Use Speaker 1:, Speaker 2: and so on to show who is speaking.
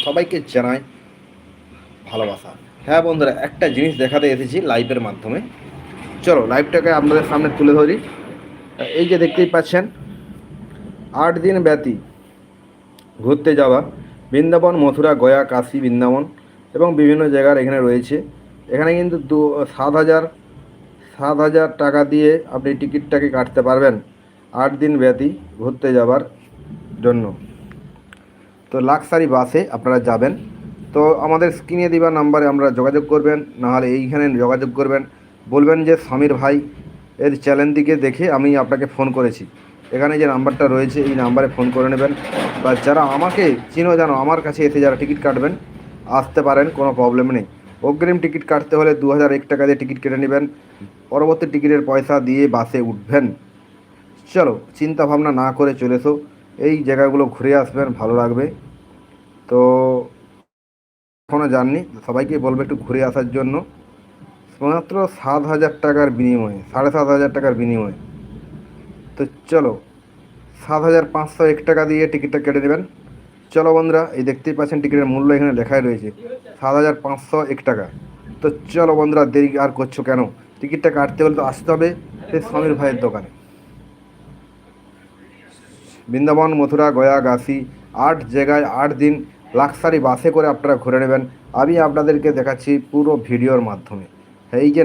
Speaker 1: সবাইকে জানাই ভালোবাসা। হ্যাঁ বন্ধুরা, একটা জিনিস দেখাতে এসেছি লাইভের মাধ্যমে। চলো লাইভটাকে আপনাদের সামনে তুলে ধরি। এই যে দেখতেই পাচ্ছেন, 8 দিন ব্যাপী ঘুরতে যাওয়া বৃন্দাবন, মথুরা, গয়া, কাশী, বৃন্দাবন এবং বিভিন্ন জায়গার এখানে রয়েছে। এখানে কিন্তু 7,000 টাকা দিয়ে আপনি টিকিটটাকে কাটতে পারবেন 8 দিন ব্যাপী ঘুরতে যাবার জন্য। তো লাক্সারি বাসে আপনারা যাবেন। তো আমাদের স্ক্রিনে দেওয়া নাম্বারে আমরা যোগাযোগ করবেন, নাহলে এইখানে যোগাযোগ করবেন, বলবেন যে সমীর ভাই এর চ্যানেল দিকে দেখে আমি আপনাকে ফোন করেছি। এখানে যে নাম্বারটা রয়েছে এই নাম্বারে ফোন করে নেবেন। বা যারা আমাকে চিনো জানো, আমার কাছে এসে যারা টিকিট কাটবেন আসতে পারেন, কোনো প্রবলেম নেই। অগ্রিম টিকিট কাটতে হলে 2001 টাকা দিয়ে টিকিট কেটে নেবেন, পরবর্তী টিকিটের পয়সা দিয়ে বাসে উঠবেন। চলো চিন্তা ভাবনা না করে চলে এসো, এই জায়গাগুলো ঘুরে আসবেন, ভালো লাগবে। তো এখনও যাননি, সবাইকে বলবো একটু ঘুরে আসার জন্য। মাত্র 7,000 টাকার বিনিময়ে, 7,500 টাকার বিনিময়ে। তো চলো 7,501 টাকা দিয়ে টিকিটটা কেটে নেবেন। চলো বন্ধুরা, এই দেখতেই পাচ্ছেন টিকিটের মূল্য এখানে লেখাই রয়েছে 7,501 টাকা। তো চলো বন্ধুরা, দেরি আর করছো কেন? টিকিটটা কাটতে হলে তো আসতে হবে সেই সমীর ভাইয়ের দোকানে। বৃন্দাবন, মথুরা, গয়া, কাশী 8 জায়গায় 8 দিন লাক্সারি বাসে করে আপনারা ঘুরে নেবেন। আমি আপনাদেরকে দেখাচ্ছি পুরো ভিডিওর মাধ্যমে। এই যে